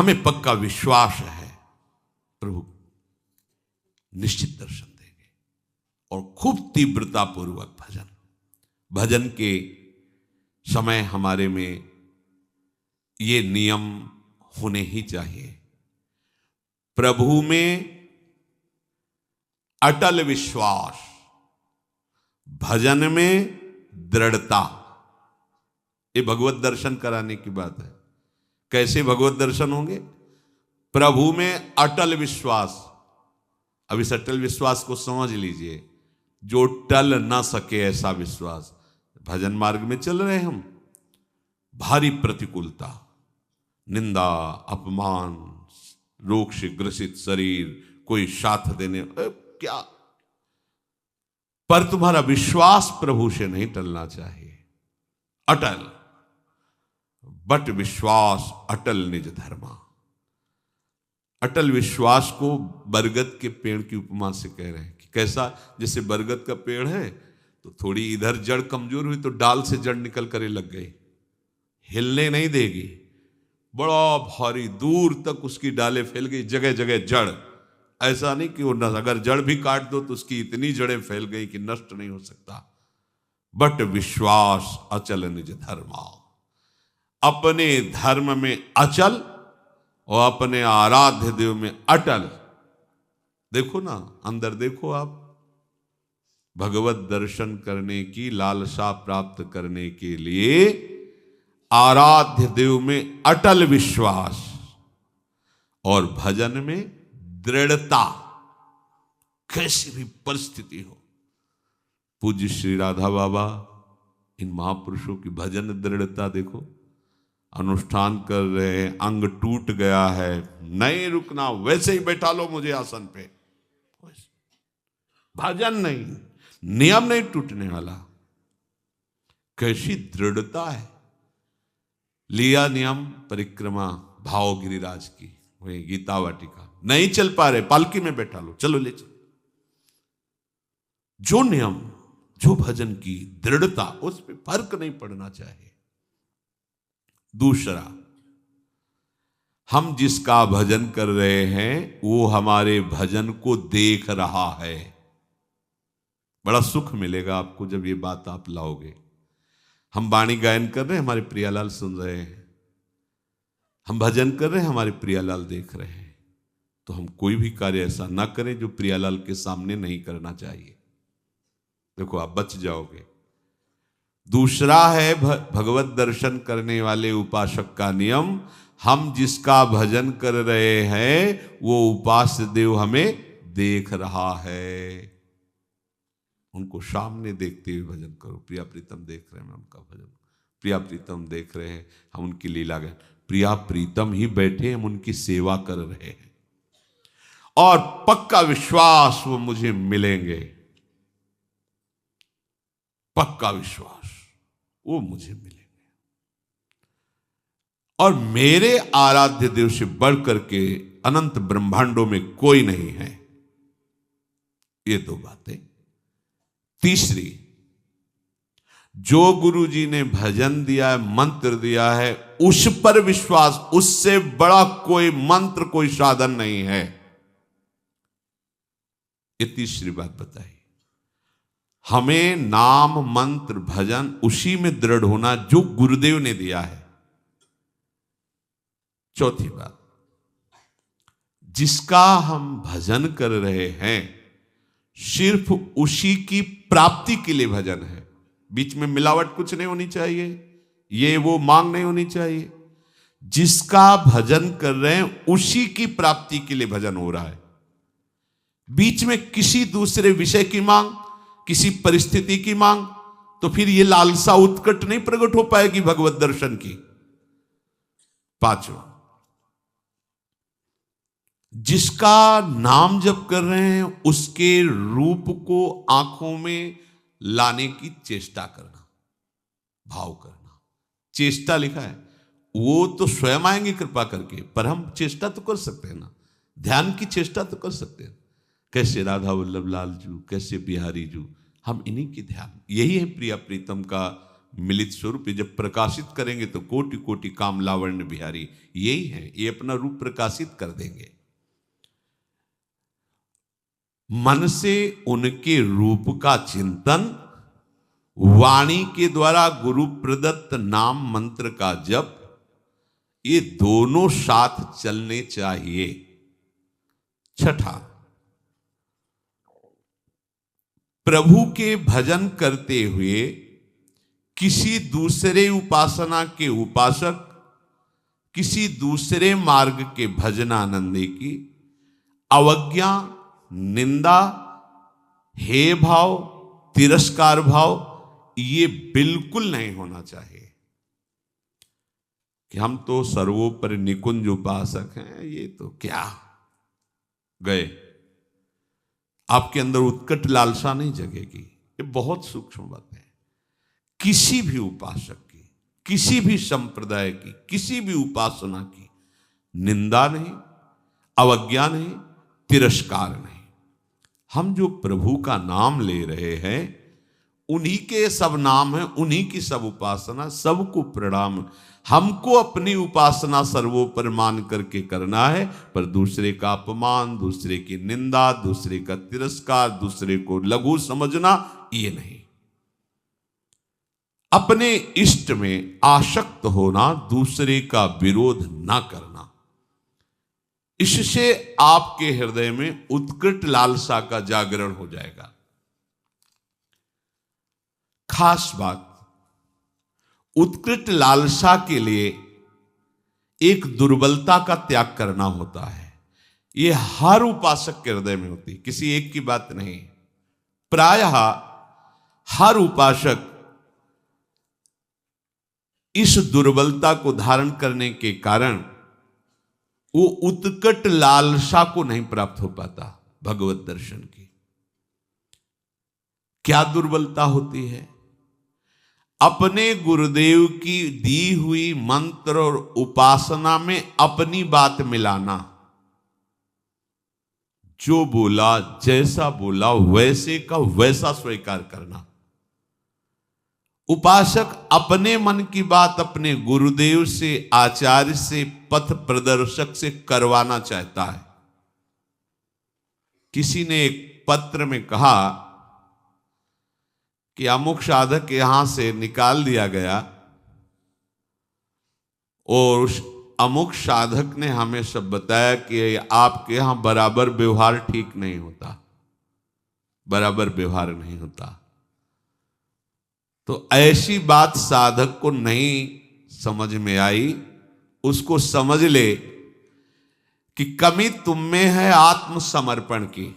हमें पक्का विश्वास है प्रभु निश्चित दर्शन देंगे। और खूब तीव्रता पूर्वक भजन के समय हमारे में ये नियम होने ही चाहिए। प्रभु में अटल विश्वास, भजन में दृढ़ता, ये भगवत दर्शन कराने की बात है। कैसे भगवत दर्शन होंगे? प्रभु में अटल विश्वास। अब इस अटल विश्वास को समझ लीजिए, जो टल ना सके ऐसा विश्वास। भजन मार्ग में चल रहे हम, भारी प्रतिकूलता, निंदा, अपमान, रोग से ग्रसित शरीर, कोई साथ देने क्या, पर तुम्हारा विश्वास प्रभु से नहीं टलना चाहिए। अटल, बट विश्वास अटल निज धर्मा। अटल विश्वास को बरगद के पेड़ की उपमा से कह रहे हैं कि कैसा, जैसे बरगद का पेड़ है तो थोड़ी इधर जड़ कमजोर हुई तो डाल से जड़ निकल कर लग गई, हिलने नहीं देगी, बड़ा भारी दूर तक उसकी डालें फैल गई, जगह जगह जड़। ऐसा नहीं कि वो अगर जड़ भी काट दो तो उसकी इतनी जड़ें फैल गई कि नष्ट नहीं हो सकता। बट विश्वास अचल निज धर्मा, अपने धर्म में अचल और अपने आराध्य देव में अटल। देखो ना, अंदर देखो आप, भगवत दर्शन करने की लालसा प्राप्त करने के लिए आराध्य देव में अटल विश्वास और भजन में दृढ़ता, कैसी भी परिस्थिति हो। पूज्य श्री राधा बाबा, इन महापुरुषों की भजन दृढ़ता देखो। अनुष्ठान कर रहे हैं, अंग टूट गया है, नहीं रुकना, वैसे ही बैठा लो मुझे आसन पे। भजन नहीं, नियम नहीं टूटने वाला। कैसी दृढ़ता है। लिया नियम परिक्रमा भाव गिरिराज की, वही गीता वाटिका, नहीं चल पा रहे, पालकी में बैठा लो, चलो ले चलो। जो नियम, जो भजन की दृढ़ता, उस पर फर्क नहीं पड़ना चाहिए। दूसरा, हम जिसका भजन कर रहे हैं वो हमारे भजन को देख रहा है। बड़ा सुख मिलेगा आपको जब ये बात आप लाओगे। हम वाणी गायन कर रहे हैं, हमारे प्रियालाल सुन रहे हैं, हम भजन कर रहे हैं, हमारे प्रियालाल देख रहे हैं। तो हम कोई भी कार्य ऐसा ना करें जो प्रियालाल के सामने नहीं करना चाहिए। देखो आप बच जाओगे। दूसरा है भगवत दर्शन करने वाले उपासक का नियम, हम जिसका भजन कर रहे हैं वो उपास्य देव हमें देख रहा है। उनको सामने देखते हुए भजन करो। प्रिया प्रीतम देख रहे हैं, मैं उनका भजन, प्रिया प्रीतम देख रहे हैं, हम उनकी लीला गाएं। प्रिया प्रीतम ही बैठे, हम उनकी सेवा कर रहे हैं और पक्का विश्वास वो मुझे मिलेंगे। पक्का विश्वास वो मुझे मिलेंगे और मेरे आराध्य देव से बढ़कर के अनंत ब्रह्मांडों में कोई नहीं है। ये दो बातें। तीसरी, जो गुरु जी ने भजन दिया है, मंत्र दिया है, उस पर विश्वास, उससे बड़ा कोई मंत्र, कोई साधन नहीं है। ये तीसरी बात बताई। हमें नाम मंत्र भजन उसी में दृढ़ होना जो गुरुदेव ने दिया है। चौथी बात, जिसका हम भजन कर रहे हैं सिर्फ उसी की प्राप्ति के लिए भजन है। बीच में मिलावट कुछ नहीं होनी चाहिए, ये वो मांग नहीं होनी चाहिए। जिसका भजन कर रहे हैं उसी की प्राप्ति के लिए भजन हो रहा है। बीच में किसी दूसरे विषय की मांग, किसी परिस्थिति की मांग, तो फिर ये लालसा उत्कट नहीं प्रकट हो पाएगी भगवत दर्शन की। पांचवा, जिसका नाम जप कर रहे हैं उसके रूप को आंखों में लाने की चेष्टा करना, भाव करना। चेष्टा लिखा है, वो तो स्वयं आएंगे कृपा करके, पर हम चेष्टा तो कर सकते हैं ना, ध्यान की चेष्टा तो कर सकते हैं। कैसे राधा वल्लभ लाल जू, कैसे बिहारी जू, हम इन्हीं की ध्यान। यही है प्रिया प्रीतम का मिलित स्वरूप। जब प्रकाशित करेंगे तो कोटि कोटि काम लावण्य बिहारी यही है, ये अपना रूप प्रकाशित कर देंगे। मन से उनके रूप का चिंतन, वाणी के द्वारा गुरु प्रदत्त नाम मंत्र का जप, ये दोनों साथ चलने चाहिए। छठा, प्रभु के भजन करते हुए किसी दूसरे उपासना के उपासक, किसी दूसरे मार्ग के भजनानंदी की अवज्ञा, निंदा, हे भाव, तिरस्कार भाव ये बिल्कुल नहीं होना चाहिए कि हम तो सर्वोपरि निकुंज उपासक हैं, ये तो क्या गए। आपके अंदर उत्कट लालसा नहीं जगेगी। ये बहुत सूक्ष्म बात है। किसी भी उपासक की, किसी भी संप्रदाय की, किसी भी उपासना की निंदा नहीं, अवज्ञा नहीं, तिरस्कार नहीं। हम जो प्रभु का नाम ले रहे हैं उन्हीं के सब नाम हैं, उन्हीं की सब उपासना, सबको प्रणाम। हमको अपनी उपासना सर्वोपरि मान करके करना है, पर दूसरे का अपमान, दूसरे की निंदा, दूसरे का तिरस्कार, दूसरे को लघु समझना ये नहीं। अपने इष्ट में आसक्त होना, दूसरे का विरोध ना करना, इससे आपके हृदय में उत्कट लालसा का जागरण हो जाएगा। खास बात, उत्कृष्ट लालसा के लिए एक दुर्बलता का त्याग करना होता है। यह हर उपासक के हृदय में होती, किसी एक की बात नहीं। प्रायः हर उपासक इस दुर्बलता को धारण करने के कारण वो उत्कट लालसा को नहीं प्राप्त हो पाता भगवत दर्शन की। क्या दुर्बलता होती है? अपने गुरुदेव की दी हुई मंत्र और उपासना में अपनी बात मिलाना। जो बोला, जैसा बोला, वैसे का वैसा स्वीकार करना। उपासक अपने मन की बात अपने गुरुदेव से, आचार्य से, पथ प्रदर्शक से करवाना चाहता है। किसी ने एक पत्र में कहा कि अमुक साधक यहां से निकाल दिया गया और उस अमुक साधक ने हमें सब बताया कि आपके यहां बराबर व्यवहार ठीक नहीं होता, बराबर व्यवहार नहीं होता। तो ऐसी बात साधक को नहीं समझ में आई, उसको समझ ले कि कमी तुम में है आत्मसमर्पण की।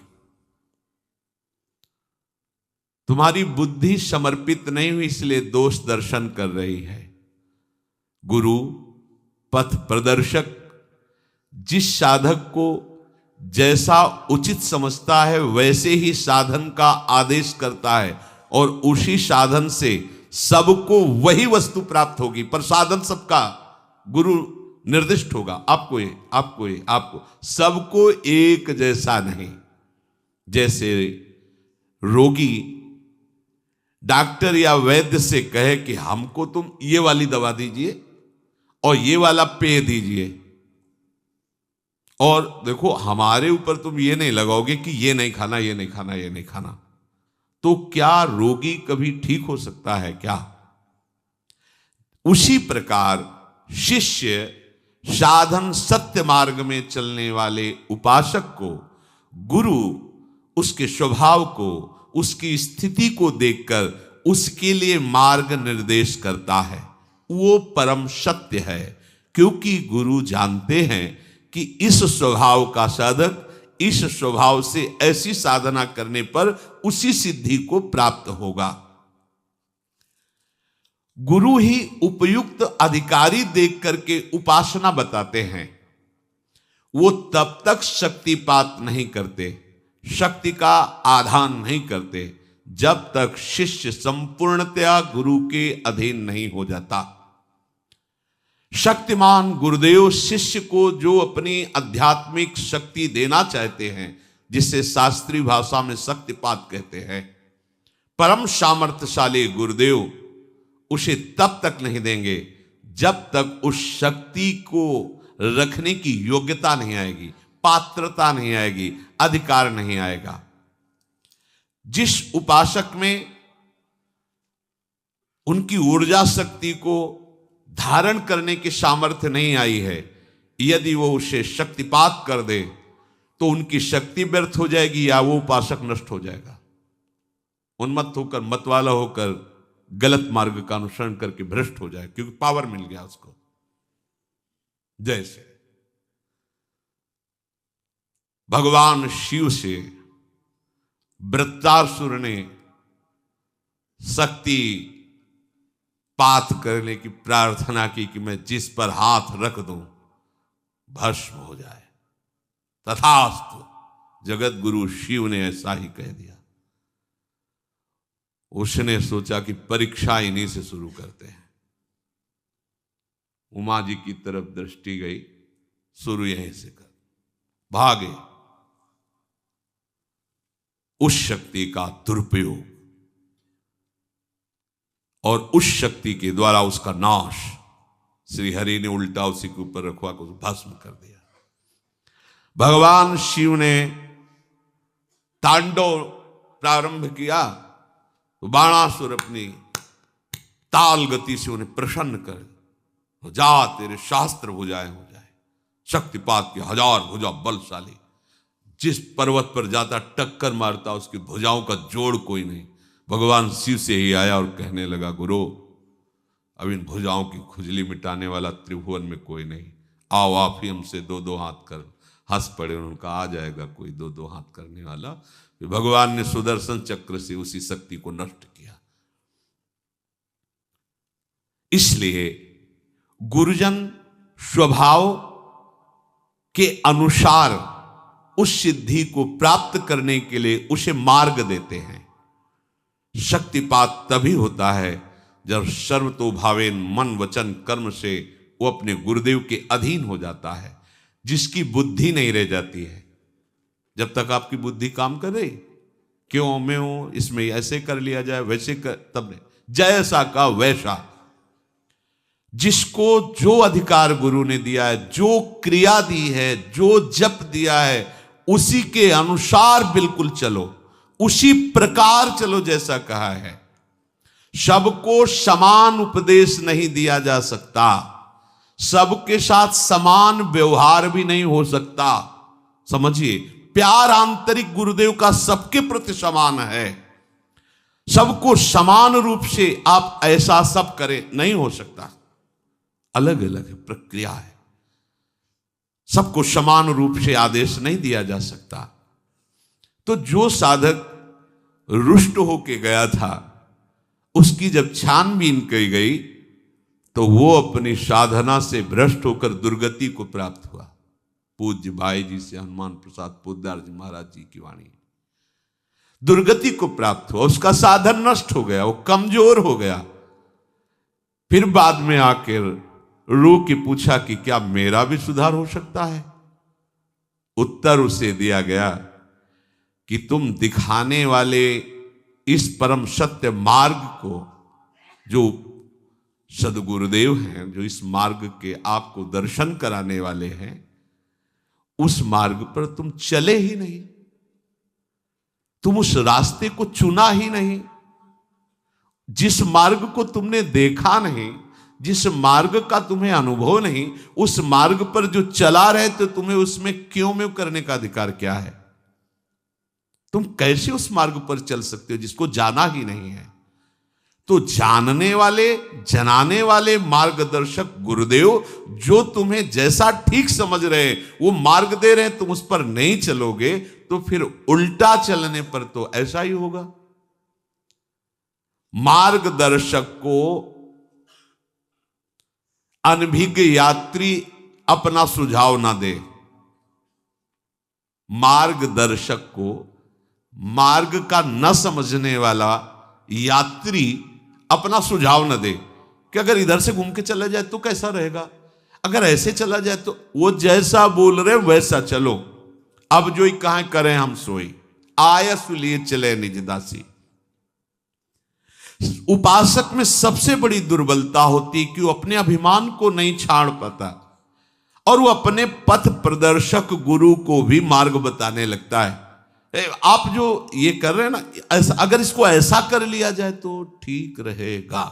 तुम्हारी बुद्धि समर्पित नहीं हुई, इसलिए दोष दर्शन कर रही है। गुरु पथ प्रदर्शक जिस साधक को जैसा उचित समझता है वैसे ही साधन का आदेश करता है और उसी साधन से सबको वही वस्तु प्राप्त होगी, पर साधन सबका गुरु निर्दिष्ट होगा। आपको सबको एक जैसा नहीं। जैसे रोगी डॉक्टर या वैद्य से कहे कि हमको तुम ये वाली दवा दीजिए और ये वाला पेय दीजिए, और देखो हमारे ऊपर तुम ये नहीं लगाओगे कि ये नहीं खाना, ये नहीं खाना, ये नहीं खाना, तो क्या रोगी कभी ठीक हो सकता है क्या? उसी प्रकार शिष्य साधन सत्य मार्ग में चलने वाले उपासक को गुरु उसके स्वभाव को, उसकी स्थिति को देखकर उसके लिए मार्ग निर्देश करता है। वो परम सत्य है, क्योंकि गुरु जानते हैं कि इस स्वभाव का साधक इस स्वभाव से ऐसी साधना करने पर उसी सिद्धि को प्राप्त होगा। गुरु ही उपयुक्त अधिकारी देख करके उपासना बताते हैं। वो तब तक शक्तिपात नहीं करते, शक्ति का आधान नहीं करते, जब तक शिष्य संपूर्णतया गुरु के अधीन नहीं हो जाता। शक्तिमान गुरुदेव शिष्य को जो अपनी आध्यात्मिक शक्ति देना चाहते हैं, जिसे शास्त्रीय भाषा में शक्तिपात कहते हैं, परम सामर्थ्यशाली गुरुदेव उसे तब तक नहीं देंगे जब तक उस शक्ति को रखने की योग्यता नहीं आएगी, पात्रता नहीं आएगी, अधिकार नहीं आएगा। जिस उपासक में उनकी ऊर्जा शक्ति को धारण करने की सामर्थ्य नहीं आई है, यदि वो उसे शक्तिपात कर दे तो उनकी शक्ति व्यर्थ हो जाएगी या वो उपासक नष्ट हो जाएगा। उन्मत्त होकर, मतवाला होकर गलत मार्ग का अनुसरण करके भ्रष्ट हो जाए, क्योंकि पावर मिल गया उसको। जैसे भगवान शिव से वृत्रासुर ने शक्ति पात करने की प्रार्थना की कि मैं जिस पर हाथ रख दूं भस्म हो जाए। तथास्तु, जगत गुरु शिव ने ऐसा ही कह दिया। उसने सोचा कि परीक्षा इन्हीं से शुरू करते हैं। उमा जी की तरफ दृष्टि गई, शुरू यहीं से कर। भागे। उस शक्ति का दुरुपयोग और उस शक्ति के द्वारा उसका नाश श्री हरि ने उल्टा उसी के ऊपर रखवा को भस्म कर दिया। भगवान शिव ने तांडव प्रारंभ किया तो बाणासुर अपनी ताल गति से उन्हें प्रसन्न कर, जा तेरे शास्त्र भुजाएं हो जाए। शक्तिपात की 1000 भुजा बलशाली, जिस पर्वत पर जाता टक्कर मारता, उसकी भुजाओं का जोड़ कोई नहीं। भगवान शिव से ही आया और कहने लगा, गुरु अब इन भुजाओं की खुजली मिटाने वाला त्रिभुवन में कोई नहीं, आओ आप ही हमसे 2-2 हाथ कर। हंस पड़े, उनका आ जाएगा कोई 2-2 हाथ करने वाला। फिर भगवान ने सुदर्शन चक्र से उसी शक्ति को नष्ट किया। इसलिए गुरुजन स्वभाव के अनुसार उस सिद्धि को प्राप्त करने के लिए उसे मार्ग देते हैं। शक्तिपात तभी होता है जब सर्वतोभावेन मन वचन कर्म से वो अपने गुरुदेव के अधीन हो जाता है, जिसकी बुद्धि नहीं रह जाती है। जब तक आपकी बुद्धि काम करे, क्यों मैं हूं, इसमें ऐसे कर लिया जाए, वैसे कर, तब नहीं, जैसा का वैसा। जिसको जो अधिकार गुरु ने दिया है, जो क्रिया दी है, जो जप दिया है, उसी के अनुसार बिल्कुल चलो, उसी प्रकार चलो जैसा कहा है। सबको समान उपदेश नहीं दिया जा सकता, सबके साथ समान व्यवहार भी नहीं हो सकता। समझिए, प्यार आंतरिक गुरुदेव का सबके प्रति समान है। सबको समान रूप से आप ऐसा सब करें, नहीं हो सकता। अलग अलग प्रक्रिया है, सबको समान रूप से आदेश नहीं दिया जा सकता। तो जो साधक रुष्ट होके गया था, उसकी जब छानबीन की गई तो वो अपनी साधना से भ्रष्ट होकर दुर्गति को प्राप्त हुआ। पूज्य भाई जी से हनुमान प्रसाद पोद्दार जी महाराज जी की वाणी, दुर्गति को प्राप्त हुआ, उसका साधन नष्ट हो गया, वो कमजोर हो गया। फिर बाद में आकर रो के पूछा कि क्या मेरा भी सुधार हो सकता है? उत्तर उसे दिया गया कि तुम दिखाने वाले इस परम सत्य मार्ग को, जो सदगुरुदेव हैं, जो इस मार्ग के आपको दर्शन कराने वाले हैं, उस मार्ग पर तुम चले ही नहीं, तुम उस रास्ते को चुना ही नहीं। जिस मार्ग को तुमने देखा नहीं, जिस मार्ग का तुम्हें अनुभव नहीं, उस मार्ग पर जो चला रहे तो तुम्हें उसमें क्यों में करने का अधिकार क्या है? तुम कैसे उस मार्ग पर चल सकते हो जिसको जाना ही नहीं है? तो जानने वाले, जनाने वाले मार्गदर्शक गुरुदेव जो तुम्हें जैसा ठीक समझ रहे हैं वो मार्ग दे रहे हैं, तुम उस पर नहीं चलोगे तो फिर उल्टा चलने पर तो ऐसा ही होगा। मार्गदर्शक को अनभिज्ञ यात्री अपना सुझाव ना दे। मार्गदर्शक को मार्ग का न समझने वाला यात्री अपना सुझाव न दे कि अगर इधर से घूम के चला जाए तो कैसा रहेगा, अगर ऐसे चला जाए तो। वो जैसा बोल रहे वैसा चलो। अब जो ही कहां करें हम सोई, आयस लिए चले निज दासी। उपासक में सबसे बड़ी दुर्बलता होती कि वो अपने अभिमान को नहीं छाड़ पाता और वो अपने पथ प्रदर्शक गुरु को भी मार्ग बताने लगता है। आप जो ये कर रहे हैं ना, ऐसा अगर इसको ऐसा कर लिया जाए तो ठीक रहेगा।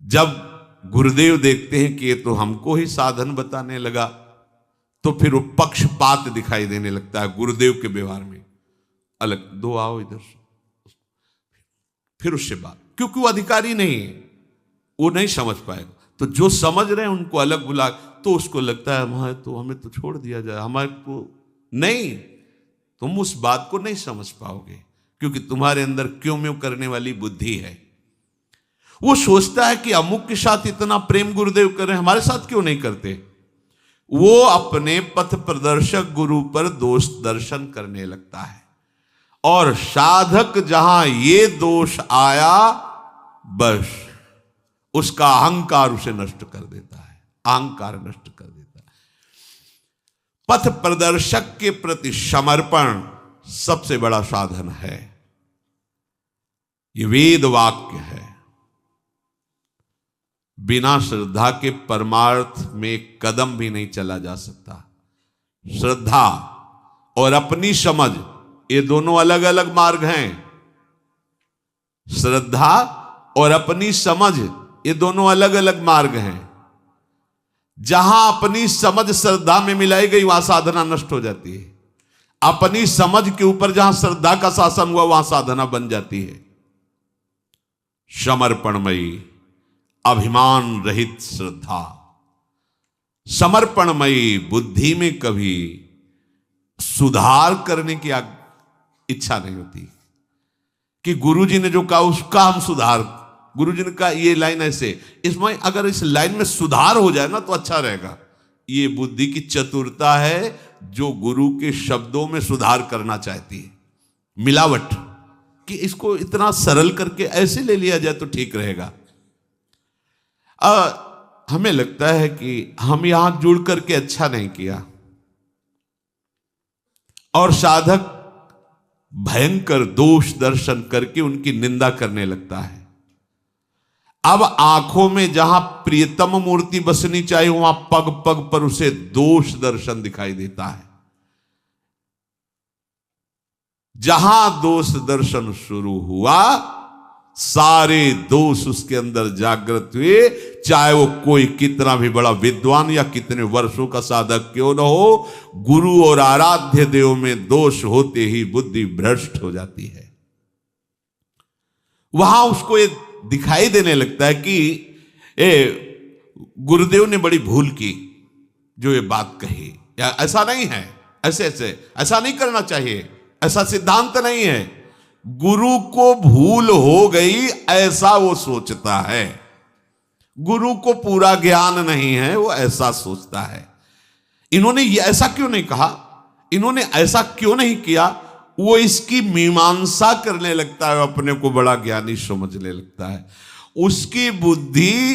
जब गुरुदेव देखते हैं कि ये तो हमको ही साधन बताने लगा, तो फिर वो पक्षपात दिखाई देने लगता है गुरुदेव के व्यवहार में। अलग दो आओ इधर, फिर उससे बात, क्योंकि वो अधिकारी नहीं है, वो नहीं समझ पाएगा। तो जो समझ रहे हैं उनको अलग बुला, तो उसको लगता है हमें तो छोड़ दिया जाए, हमारे को नहीं, तुम उस बात को नहीं समझ पाओगे, क्योंकि तुम्हारे अंदर क्यों म्यों करने वाली बुद्धि है। वो सोचता है कि अमुक के साथ इतना प्रेम गुरुदेव कर रहे हैं, हमारे साथ क्यों नहीं करते। वो अपने पथ प्रदर्शक गुरु पर दोष दर्शन करने लगता है, और साधक जहां ये दोष आया, बस उसका अहंकार उसे नष्ट कर देता है, अहंकार नष्ट कर देता है। पथ प्रदर्शक के प्रति समर्पण सबसे बड़ा साधन है। ये वेद वाक्य है। बिना श्रद्धा के परमार्थ में एक कदम भी नहीं चला जा सकता। श्रद्धा और अपनी समझ, ये दोनों अलग अलग मार्ग हैं। श्रद्धा और अपनी समझ, ये दोनों अलग अलग मार्ग हैं। जहां अपनी समझ श्रद्धा में मिलाई गई, वहां साधना नष्ट हो जाती है। अपनी समझ के ऊपर जहां श्रद्धा का शासन हुआ, वहां साधना बन जाती है। समर्पणमयी, अभिमान रहित श्रद्धा, समर्पणमयी बुद्धि में कभी सुधार करने की इच्छा नहीं होती कि गुरुजी ने जो कहा उसका हम सुधार, गुरुजी ने कहा ये लाइन ऐसे, इसमें अगर इस लाइन में सुधार हो जाए ना तो अच्छा रहेगा। ये बुद्धि की चतुरता है जो गुरु के शब्दों में सुधार करना चाहती है। मिलावट कि इसको इतना सरल करके ऐसे ले लिया जाए तो ठीक रहेगा। हमें लगता है कि हम यहां जुड़ करके अच्छा नहीं किया, और साधक भयंकर दोष दर्शन करके उनकी निंदा करने लगता है। अब आंखों में जहां प्रियतम मूर्ति बसनी चाहिए, वहां पग पग पर उसे दोष दर्शन दिखाई देता है। जहां दोष दर्शन शुरू हुआ, सारे दोष उसके अंदर जागृत हुए, चाहे वो कोई कितना भी बड़ा विद्वान या कितने वर्षों का साधक क्यों न हो। गुरु और आराध्य देव में दोष होते ही बुद्धि भ्रष्ट हो जाती है। वहां उसको ये दिखाई देने लगता है कि गुरुदेव ने बड़ी भूल की जो ये बात कही, या ऐसा नहीं है, ऐसा नहीं करना चाहिए, ऐसा सिद्धांत नहीं है। गुरु को भूल हो गई ऐसा वो सोचता है। गुरु को पूरा ज्ञान नहीं है, वो ऐसा सोचता है। इन्होंने ये ऐसा क्यों नहीं कहा, इन्होंने ऐसा क्यों नहीं किया, वो इसकी मीमांसा करने लगता है, अपने को बड़ा ज्ञानी समझने लगता है। उसकी बुद्धि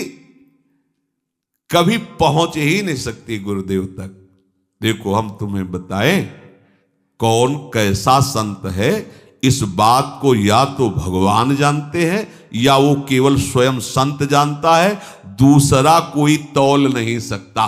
कभी पहुंच ही नहीं सकती गुरुदेव तक। देखो, हम तुम्हें बताएं कौन कैसा संत है, इस बात को या तो भगवान जानते हैं या वो केवल स्वयं संत जानता है, दूसरा कोई तौल नहीं सकता।